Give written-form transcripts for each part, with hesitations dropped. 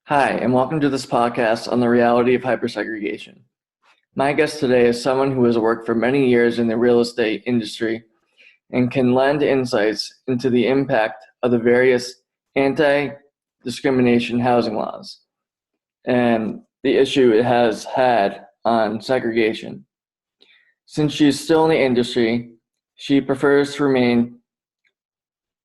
Hi, and welcome to this podcast on the reality of hypersegregation. My guest today is someone who has worked for many years in the real estate industry and can lend insights into the impact of the various anti-discrimination housing laws and the issue it has had on segregation. Since she is still in the industry, she prefers to remain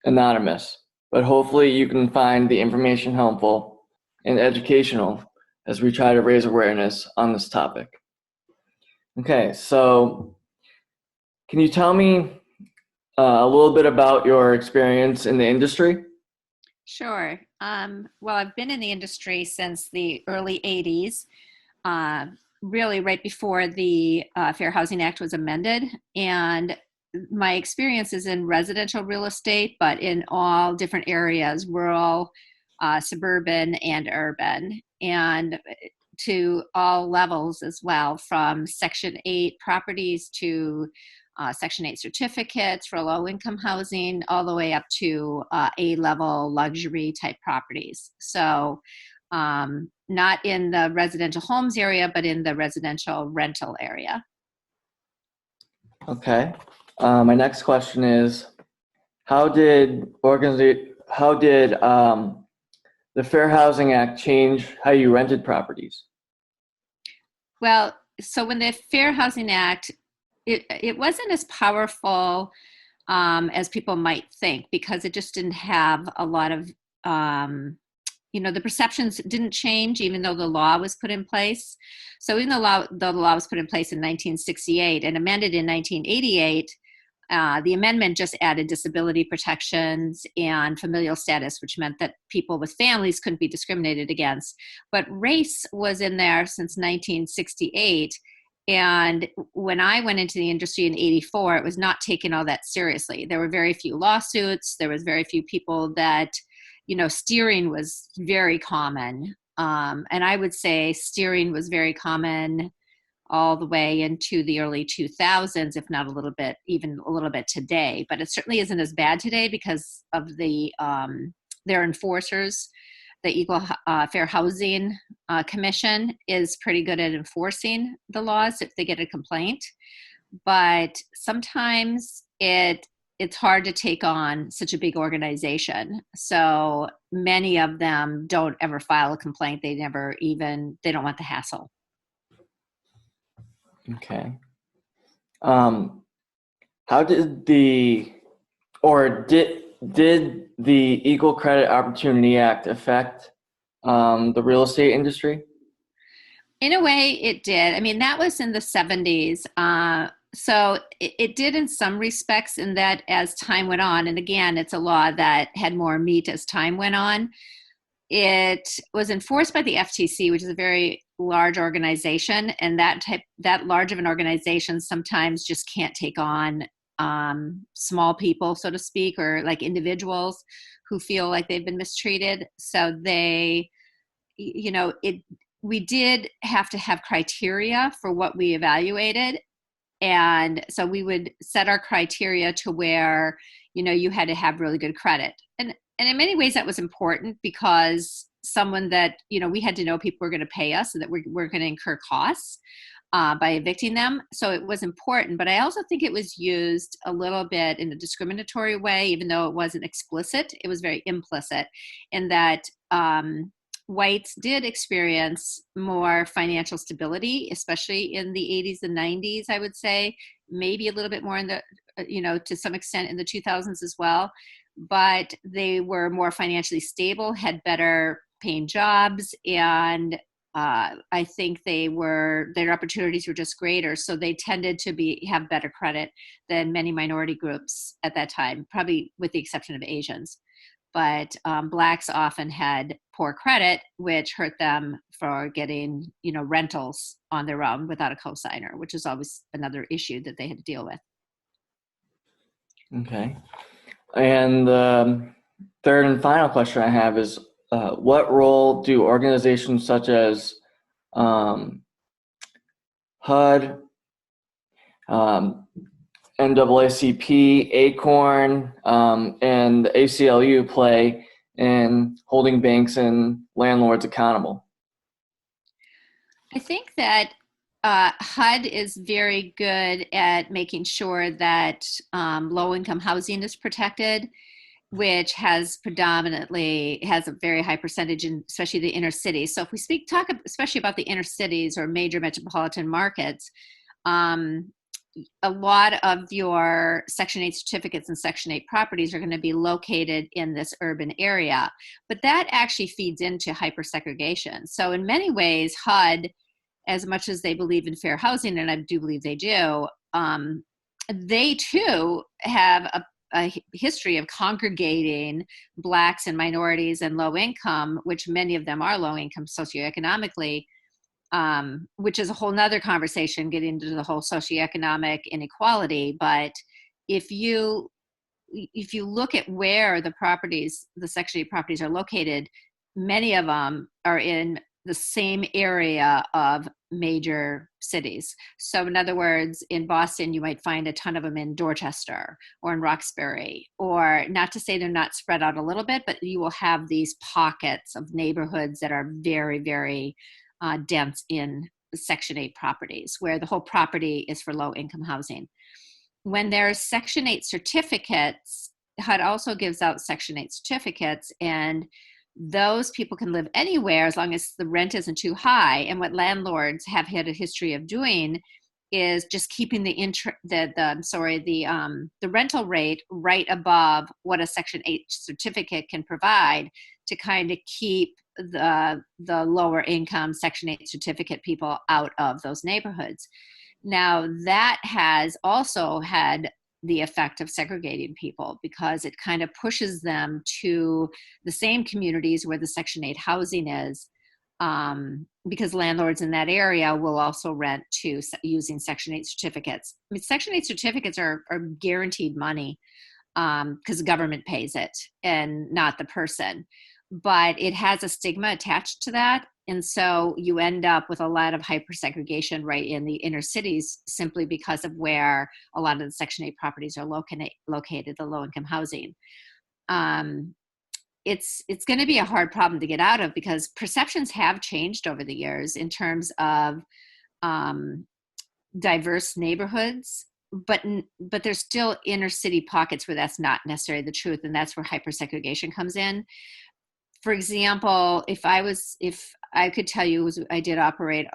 anonymous, but hopefully you can find the information helpful and educational as we try to raise awareness on this topic. Okay, so can you tell me a little bit about your experience in the industry? Sure. Well, I've been in the industry since the early 80s, uh, really right before the Fair Housing Act was amended. And my experience is in residential real estate, but in all different areas, rural, suburban, and urban, and to all levels as well, from Section 8 properties to Section 8 certificates for low-income housing, all the way up to A-level luxury type properties. So not in the residential homes area, but in the residential rental area. Okay. My next question is, how did the Fair Housing Act change how you rented properties? Well, so when the Fair Housing Act, it wasn't as powerful as people might think, because it just didn't have a lot of the perceptions didn't change even though the law was put in place. So even though the law was put in place in 1968 and amended in 1988, the amendment just added disability protections and familial status, which meant that people with families couldn't be discriminated against. But race was in there since 1968. And when I went into the industry in 84, it was not taken all that seriously. There were very few lawsuits. There was very few people that, steering was very common. And I would say steering was very common all the way into the early 2000s, if not even a little bit today. But it certainly isn't as bad today because of their enforcers. The Equal Fair Housing Commission is pretty good at enforcing the laws if they get a complaint. But sometimes it's hard to take on such a big organization. So many of them don't ever file a complaint. They don't want the hassle. Okay. How did did the Equal Credit Opportunity Act affect the real estate industry? In a way, it did. I mean, that was in the 70s. So it did in some respects, in that as time went on, and again, it's a law that had more meat as time went on, it was enforced by the FTC, which is a very large organization, and that large of an organization sometimes just can't take on small people, so to speak, or like individuals who feel like they've been mistreated. So we did have to have criteria for what we evaluated. And so we would set our criteria to where, you had to have really good credit. And in many ways that was important, because someone that, we had to know people were going to pay us and that we're going to incur costs by evicting them. So it was important. But I also think it was used a little bit in a discriminatory way, even though it wasn't explicit. It was very implicit in that whites did experience more financial stability, especially in the 80s and 90s, I would say, maybe a little bit more in the, to some extent in the 2000s as well. But they were more financially stable, had better paying jobs, and I think their opportunities were just greater. So they tended to have better credit than many minority groups at that time, probably with the exception of Asians. But Blacks often had poor credit, which hurt them for getting, rentals on their own without a cosigner, which is always another issue that they had to deal with. Okay. And the third and final question I have is, what role do organizations such as HUD, NAACP, ACORN, and the ACLU play and holding banks and landlords accountable? I think that HUD is very good at making sure that low-income housing is protected, which has a very high percentage in especially the inner cities. So if we talk especially about the inner cities or major metropolitan markets, um, a lot of your Section 8 certificates and Section 8 properties are going to be located in this urban area. But that actually feeds into hypersegregation. So in many ways, HUD, as much as they believe in fair housing, and I do believe they do, they too have a history of congregating Blacks and minorities and low income, which many of them are low income socioeconomically, which is a whole nother conversation, getting into the whole socioeconomic inequality. But if you look at where the Section 8 properties are located, many of them are in the same area of major cities. So in other words, in Boston, you might find a ton of them in Dorchester or in Roxbury, or not to say they're not spread out a little bit, but you will have these pockets of neighborhoods that are very, very dense in Section 8 properties, where the whole property is for low income housing. When there's Section 8 certificates, HUD also gives out Section 8 certificates, and those people can live anywhere as long as the rent isn't too high. And what landlords have had a history of doing is just keeping the rental rate right above what a Section 8 certificate can provide, to kind of keep the lower income Section 8 certificate people out of those neighborhoods. Now, that has also had the effect of segregating people, because it kind of pushes them to the same communities where the Section 8 housing is, because landlords in that area will also rent to using Section 8 certificates. I mean, Section 8 certificates are guaranteed money, because the government pays it and not the person. But it has a stigma attached to that. And so you end up with a lot of hypersegregation right in the inner cities, simply because of where a lot of the Section 8 properties are located, the low-income housing. It's going to be a hard problem to get out of, because perceptions have changed over the years in terms of diverse neighborhoods, but there's still inner city pockets where that's not necessarily the truth, and that's where hypersegregation comes in. For example, if I could tell you, I did operate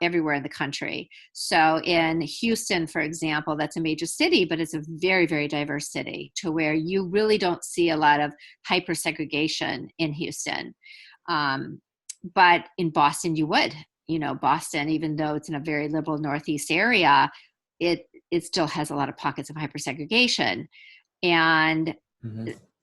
everywhere in the country. So in Houston, for example, that's a major city, but it's a very, very diverse city, to where you really don't see a lot of hypersegregation in Houston. But in Boston, you would. Boston, even though it's in a very liberal Northeast area, it still has a lot of pockets of hypersegregation. And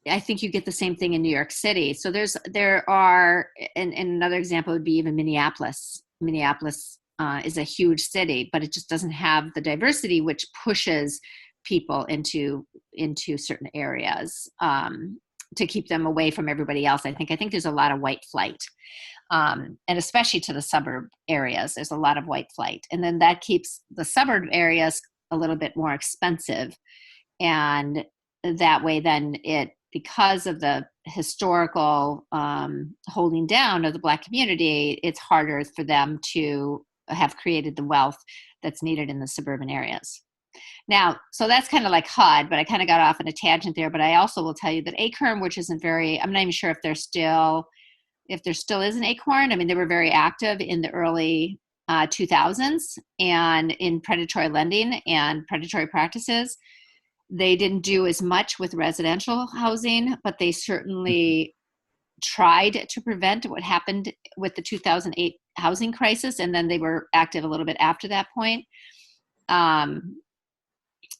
I think you get the same thing in New York City. So there are, and another example would be even Minneapolis. Minneapolis is a huge city, but it just doesn't have the diversity, which pushes people into certain areas to keep them away from everybody else. I think there's a lot of white flight, and especially to the suburb areas, there's a lot of white flight, and then that keeps the suburb areas a little bit more expensive, and that way then because of the historical holding down of the Black community, it's harder for them to have created the wealth that's needed in the suburban areas. Now, so that's kind of like HUD, but I kind of got off on a tangent there. But I also will tell you that ACORN, which isn't I'm not even sure if there still is an ACORN. I mean, they were very active in the early 2000s and in predatory lending and predatory practices. They didn't do as much with residential housing, but they certainly tried to prevent what happened with the 2008 housing crisis, and then they were active a little bit after that point.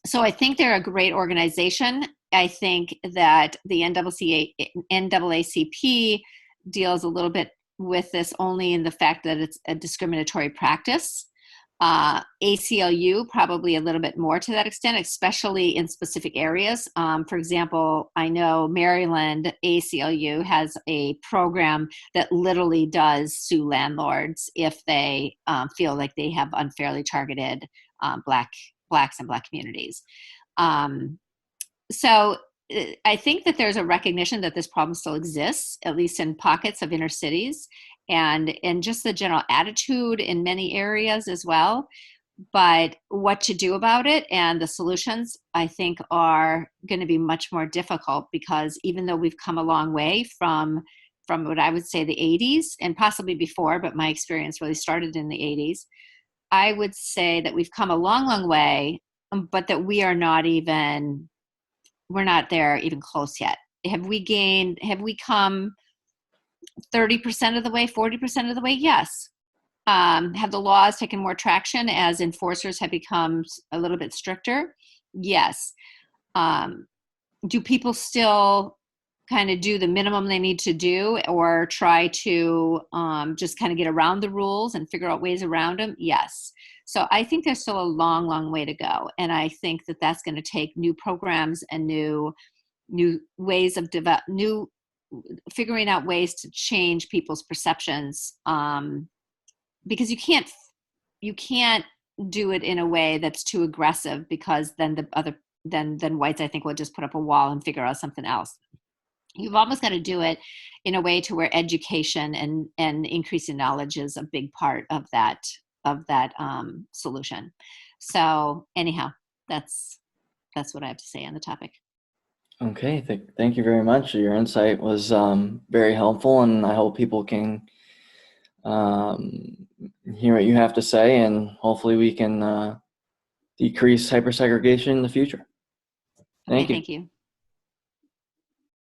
So I think they're a great organization. I think that the NAACP deals a little bit with this only in the fact that it's a discriminatory practice. ACLU probably a little bit more to that extent, especially in specific areas. For example, I know Maryland ACLU has a program that literally does sue landlords if they feel like they have unfairly targeted Blacks and Black communities. So I think that there's a recognition that this problem still exists, at least in pockets of inner cities, and just the general attitude in many areas as well. But what to do about it and the solutions, I think, are going to be much more difficult, because even though we've come a long way from what I would say the 80s and possibly before, but my experience really started in the 80s, I would say that we've come a long, long way, but that we're not there even close yet. Have we come 30% of the way, 40% of the way? Yes. Have the laws taken more traction as enforcers have become a little bit stricter? Yes. Do people still kind of do the minimum they need to do, or try to just kind of get around the rules and figure out ways around them? Yes. So I think there's still a long, long way to go. And I think that that's going to take new programs and new ways of figuring out ways to change people's perceptions, because you can't do it in a way that's too aggressive, because then then whites, I think, will just put up a wall and figure out something else. You've almost got to do it in a way to where education and increasing knowledge is a big part of that solution. So anyhow, that's what I have to say on the topic. Okay, thank you very much. Your insight was very helpful, and I hope people can hear what you have to say, and hopefully we can decrease hypersegregation in the future. Okay, Thank you. thank you.